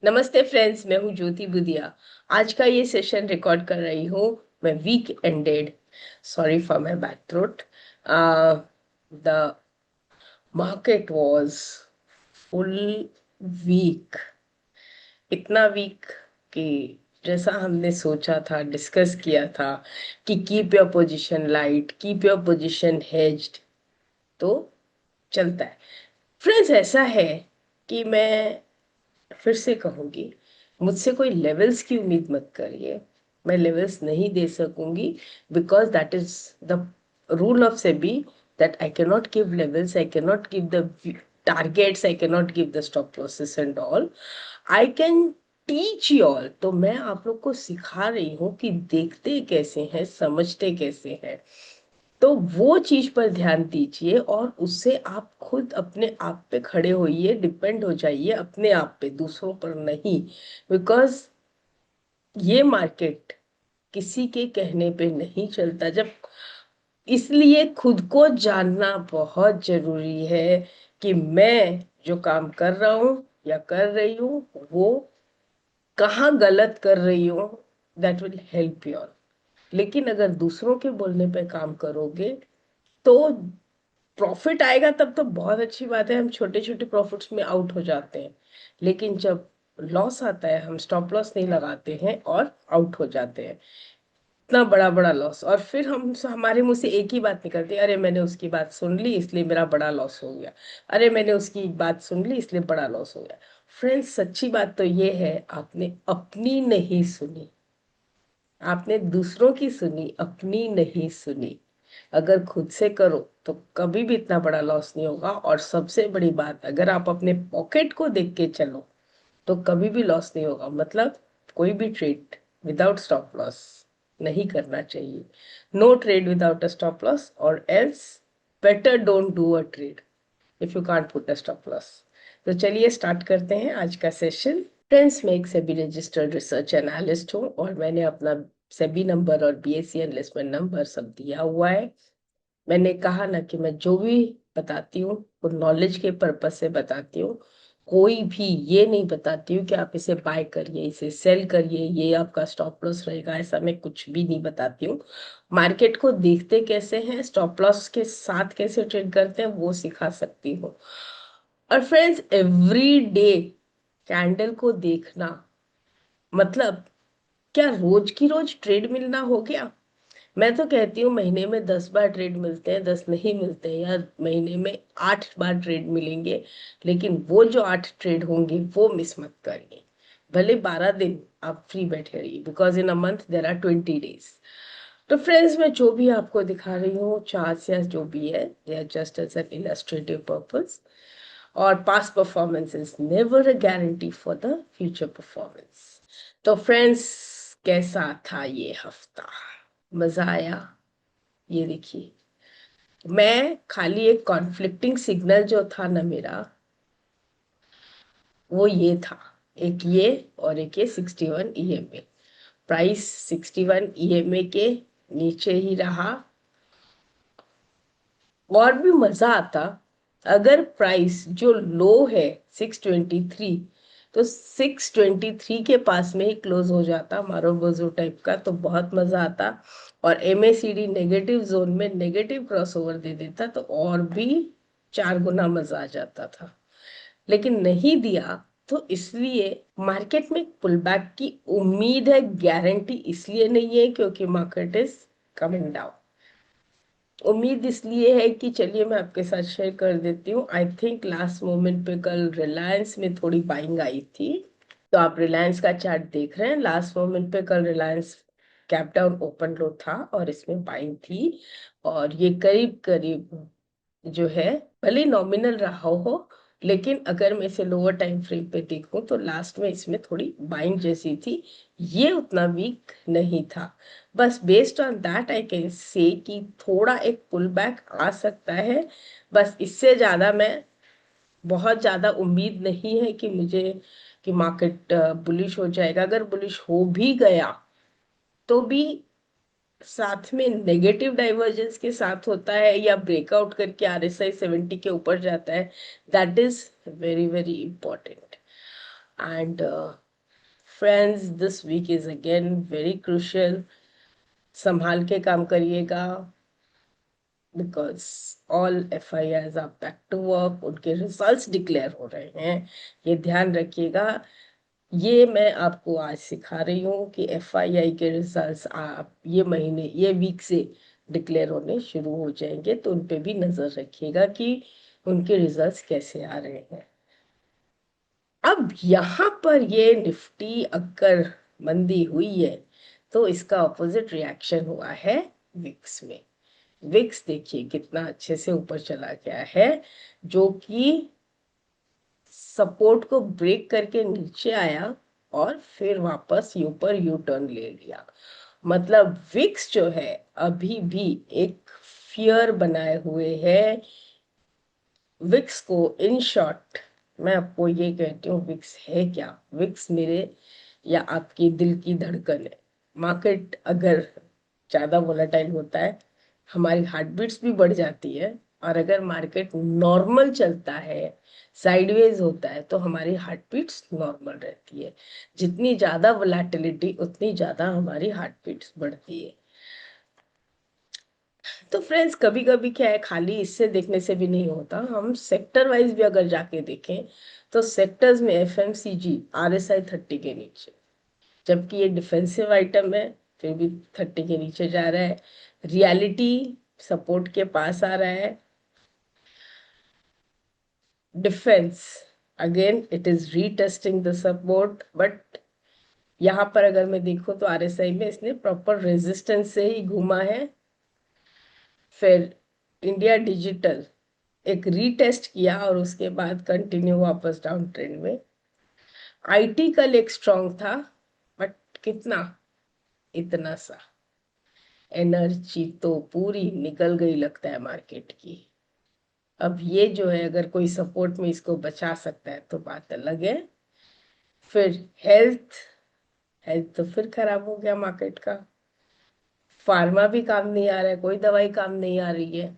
नमस्ते फ्रेंड्स, मैं हूँ ज्योति बुदिया। आज का ये सेशन रिकॉर्ड कर रही हूँ मैं week ended. Sorry for my bad throat. The market was full weak, इतना वीक कि जैसा हमने सोचा था, डिस्कस किया था कि keep your position light, keep your position hedged, तो चलता है। फ्रेंड्स, ऐसा है कि मैं फिर से कहूंगी, मुझसे कोई लेवल्स की उम्मीद मत करिए। मैं लेवल्स नहीं दे सकूंगी, because that is the rule of SEBI, that I can not give levels, I can not give the targets, I can not give the stop losses and all. I can teach you all. तो मैं आप लोग को सिखा रही हूँ कि देखते कैसे हैं, समझते कैसे हैं। तो वो चीज पर ध्यान दीजिए और उससे आप खुद अपने आप पे खड़े होइए, डिपेंड हो जाइए अपने आप पे, दूसरों पर नहीं। बिकॉज ये मार्केट किसी के कहने पे नहीं चलता। जब इसलिए खुद को जानना बहुत जरूरी है कि मैं जो काम कर रहा हूँ या कर रही हूँ वो कहाँ गलत कर रही हूँ। That will help you all. लेकिन अगर दूसरों के बोलने पे काम करोगे तो प्रॉफिट आएगा, तब तो बहुत अच्छी बात है, हम छोटे छोटे प्रॉफिट्स में आउट हो जाते हैं। लेकिन जब लॉस आता है, हम स्टॉप लॉस नहीं लगाते हैं और आउट हो जाते हैं। इतना बड़ा बड़ा लॉस, और फिर हम हमारे मुंह से एक ही बात निकलती है, अरे मैंने उसकी बात सुन ली इसलिए मेरा बड़ा लॉस हो गया, अरे मैंने उसकी बात सुन ली इसलिए बड़ा लॉस हो गया। फ्रेंड्स, सच्ची बात तो ये है, आपने अपनी नहीं सुनी, आपने दूसरों की सुनी, अपनी नहीं सुनी। अगर खुद से करो तो कभी भी इतना बड़ा लॉस नहीं होगा। और सबसे बड़ी बात, अगर आप अपने पॉकेट को देख के चलो तो कभी भी लॉस नहीं होगा। मतलब कोई भी ट्रेड विदाउट स्टॉप लॉस नहीं करना चाहिए। No trade without a stop loss, और else better don't do a trade if you can't put a stop loss. तो चलिए स्टार्ट करते हैं आज का सेशन। फ्रेंड्स, मैं एक सेबी रजिस्टर्ड रिसर्च एनालिस्ट हूँ और मैंने अपना सेबी नंबर और बीएससी एनलिस्टमेंट नंबर सब दिया हुआ है। मैंने कहा ना कि मैं जो भी बताती हूँ वो नॉलेज के पर्पज से बताती हूँ। कोई भी ये नहीं बताती हूँ कि आप इसे बाय करिए, इसे सेल करिए, ये आपका स्टॉप लॉस रहेगा, ऐसा मैं कुछ भी नहीं बताती हूँ। मार्केट को देखते कैसे हैं, स्टॉप लॉस के साथ कैसे ट्रेड करते हैं, वो सिखा सकती हूँ। और फ्रेंड्स, एवरी डे कैंडल को देखना मतलब क्या रोज की रोज ट्रेड मिलना हो गया? मैं तो कहती हूँ महीने में 10 बार ट्रेड मिलते हैं, 10 नहीं मिलते हैं, या महीने में 8 बार ट्रेड मिलेंगे, लेकिन वो जो 8 ट्रेड होंगे वो मिस मत करिए। भले 12 दिन आप फ्री बैठे रहिए, because in a month there are 20 days. तो फ्रेंड्स, मैं जो भी आपको दिखा रही हूँ, चार्ट्स या जो भी है, they are just as an illustrative purpose. और past performance is never a guarantee for the future performance. तो फ्रेंड्स, कैसा था ये हफ्ता? मजा आया? ये देखिए, मैं खाली एक कॉन्फ्लिक्टिंग सिग्नल जो था ना मेरा, वो ये था, एक ये और एक ये 61 ईएमए। प्राइस 61 ईएमए के नीचे ही रहा। और भी मजा आता अगर प्राइस जो लो है 623, तो 623 के पास में ही क्लोज हो जाता मारोबोजो टाइप का, तो बहुत मजा आता। और एमएसीडी नेगेटिव जोन में नेगेटिव क्रॉसओवर दे देता तो और भी 4 गुना मजा आ जाता था। लेकिन नहीं दिया, तो इसलिए मार्केट में पुल बैक की उम्मीद है, गारंटी इसलिए नहीं है क्योंकि मार्केट इज कमिंग डाउन। उम्मीद इसलिए है कि, चलिए मैं आपके साथ शेयर कर देती हूँ। आई थिंक लास्ट मोमेंट पे कल रिलायंस में थोड़ी बाइंग आई थी। तो आप रिलायंस का चार्ट देख रहे हैं, लास्ट मोमेंट पे कल रिलायंस कैप डाउन ओपन लो था और इसमें बाइंग थी। और ये करीब करीब जो है, भले नॉमिनल रहा हो, लेकिन अगर मैं इसे लोअर टाइम फ्रेम पे देखूं तो लास्ट में इसमें थोड़ी बाइंग जैसी थी। ये उतना वीक नहीं था। बस based on that I can say कि थोड़ा एक पुल बैक आ सकता है। बस इससे ज्यादा मैं, बहुत ज्यादा उम्मीद नहीं है कि मुझे कि मार्केट बुलिश हो जाएगा। अगर बुलिश हो भी गया तो भी साथ में नेगेटिव डाइवर्जेंस के साथ होता है, या ब्रेकआउट करके आरएसआई 70 के ऊपर जाता है। That is very very important. And friends, this week is again very crucial. संभाल के काम करिएगा, because all FIRs are back to work. उनके रिजल्ट्स डिक्लेयर हो रहे हैं, ये ध्यान रखिएगा. ये मैं आपको आज सिखा रही हूँ कि FII के रिजल्ट्स आप ये महीने, ये वीक से डिक्लेयर होने शुरू हो जाएंगे, तो उन पे भी नजर रखिएगा कि उनके रिजल्ट्स कैसे आ रहे हैं. अब यहाँ पर ये निफ्टी अगर मंदी हुई है तो इसका ऑपोजिट रिएक्शन हुआ है विक्स में. विक्स देखिए कितना अच्छे से ऊपर चला गया है, जो कि सपोर्ट को ब्रेक करके नीचे आया और फिर वापस ऊपर यू टर्न ले लिया. मतलब विक्स जो है अभी भी एक फियर बनाए हुए है. विक्स को इन शॉर्ट मैं आपको ये कहती हूँ, विक्स है क्या? विक्स मेरे या आपकी दिल की धड़कन है. मार्केट अगर ज़्यादा वोलेटाइल होता है, हमारी हार्ट बीट्स भी बढ़ जाती है. और अगर मार्केट नॉर्मल चलता है, साइडवेज होता है, तो हमारी हार्ट बीट्स नॉर्मल रहती है. जितनी ज़्यादा वोलेटिलिटी उतनी ज़्यादा हमारी हार्ट बीट्स बढ़ती है. तो फ्रेंड्स, कभी कभी क्या है, खाली इससे देखने से भी नहीं होता. हम सेक्टर वाइज भी अगर जाके देखें तो सेक्टर्स में FMCG RSI 30 के नीचे, जबकि ये डिफेंसिव आइटम है, फिर भी 30 के नीचे जा रहा है. रियलिटी सपोर्ट के पास आ रहा है. Defence again it is retesting the support, but यहाँ पर अगर मैं देखूं तो RSI में इसने प्रॉपर रेजिस्टेंस से ही घूमा है. फिर इंडिया डिजिटल एक रीटेस्ट किया और उसके बाद कंटिन्यू वापस डाउन ट्रेंड में. IT कल एक स्ट्रॉन्ग था, बट कितना? इतना सा. एनर्जी तो पूरी निकल गई लगता है मार्केट की. अब ये जो है, अगर कोई सपोर्ट में इसको बचा सकता है तो बात अलग है. फिर हेल्थ, हेल्थ तो फिर खराब हो गया मार्केट का. फार्मा भी काम नहीं आ रहा है, कोई दवाई काम नहीं आ रही है.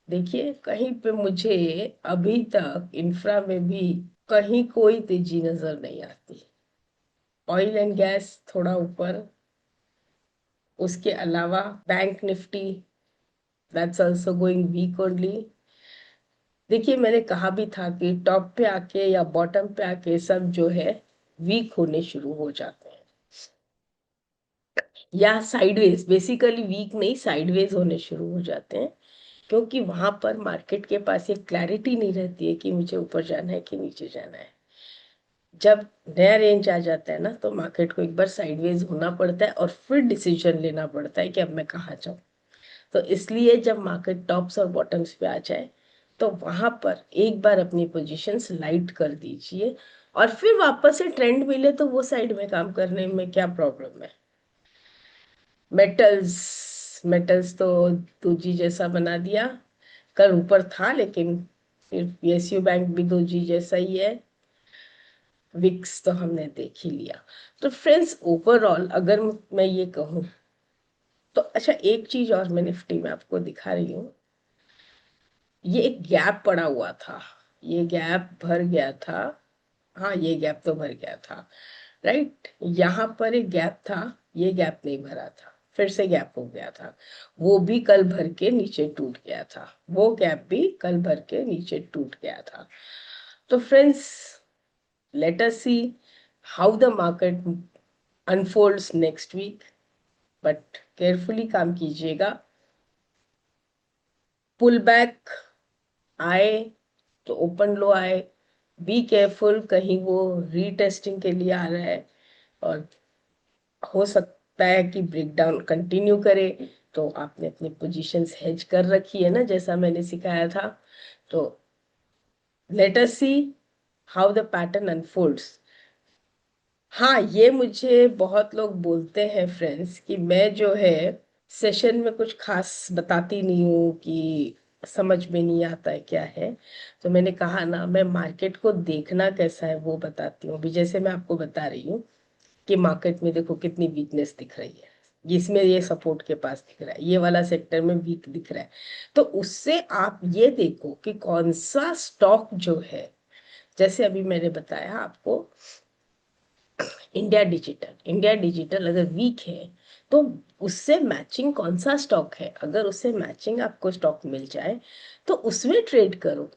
देखिए कहीं पे मुझे अभी तक इंफ्रा में भी कहीं कोई तेजी नजर नहीं आती. ऑयल एंड गैस थोड़ा ऊपर, उसके अलावा bank nifty that's also going weak only. देखिए मैंने कहा भी था कि टॉप पे आके या बॉटम पे आके सब जो है वीक होने शुरू हो जाते हैं, या साइडवेज, बेसिकली वीक नहीं साइडवेज होने शुरू हो जाते हैं. क्योंकि वहां पर मार्केट के पास ये क्लैरिटी नहीं रहती है कि मुझे ऊपर जाना है कि नीचे जाना है. जब नया रेंज आ जाता है ना, तो मार्केट को एक बार साइडवेज होना पड़ता है और फिर डिसीजन लेना पड़ता है कि अब मैं कहाँ जाऊँ. तो इसलिए जब मार्केट टॉप्स और बॉटम्स पे आ जाए तो वहां पर एक बार अपनी पोजीशंस लाइट कर दीजिए, और फिर वापस से ट्रेंड मिले तो वो साइड में काम करने में क्या प्रॉब्लम है. मेटल्स, मेटल्स तो दूजी जैसा बना दिया. कल ऊपर था लेकिन फिर PSU बैंक भी दूजी जैसा ही है. विक्स तो हमने देख ही लिया. तो फ्रेंड्स, ओवरऑल अगर मैं ये कहूँ तो अच्छा, एक चीज और मैं निफ्टी में आपको दिखा रही हूँ. ये एक गैप पड़ा हुआ था, ये गैप भर गया था. हाँ, ये गैप तो भर गया था, राइट. यहाँ पर एक गैप था, ये गैप नहीं भरा था, फिर से गैप हो गया था. वो भी कल भर के नीचे टूट गया था, वो गैप भी कल भर के नीचे टूट गया था. तो friends, let us see how the market unfolds next week, but carefully काम कीजिएगा. पुल बैक आए तो ओपन लो आए, बी केयरफुल, कहीं वो रीटेस्टिंग के लिए आ रहा है और हो सकता है कि ब्रेकडाउन कंटिन्यू करे. तो आपने अपनी पोजीशंस हेज कर रखी है ना, जैसा मैंने सिखाया था. तो let us see how the pattern unfolds. हाँ, ये मुझे बहुत लोग बोलते हैं फ्रेंड्स कि मैं जो है सेशन में कुछ खास बताती नहीं हूँ, कि समझ में नहीं आता है क्या है. तो मैंने कहा ना, मैं मार्केट को देखना कैसा है वो बताती हूँ. अभी जैसे मैं आपको बता रही हूँ कि मार्केट में देखो कितनी वीकनेस दिख रही है, जिसमें ये सपोर्ट के पास दिख रहा है, ये वाला सेक्टर में वीक दिख रहा है. तो उससे आप ये देखो कि कौन सा स्टॉक जो है जैसे अभी मैंने बताया आपको, इंडिया डिजिटल अगर वीक है तो उससे मैचिंग कौन सा स्टॉक है, अगर उससे मैचिंग आपको स्टॉक मिल जाए तो उसमें ट्रेड करो।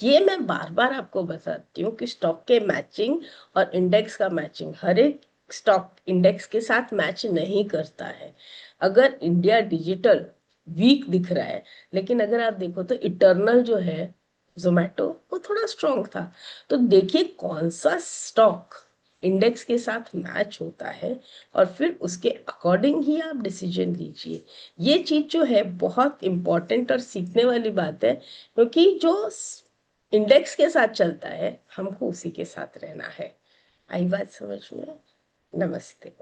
ये मैं बार बार आपको बताती हूँ कि स्टॉक के मैचिंग और इंडेक्स का मैचिंग हर एक स्टॉक इंडेक्स के साथ मैच नहीं करता है। अगर इंडिया डिजिटल वीक दिख रहा है, लेकिन अगर आप देखो तो इटर्नल जो है जोमेटो वो थोड़ा स्ट्रॉन्ग था। तो देखिए कौन सा स्टॉक इंडेक्स के साथ मैच होता है और फिर उसके अकॉर्डिंग ही आप डिसीजन लीजिए। ये चीज जो है बहुत इंपॉर्टेंट और सीखने वाली बात है, क्योंकि जो इंडेक्स के साथ चलता है हमको उसी के साथ रहना है। आई बात समझ में? नमस्ते।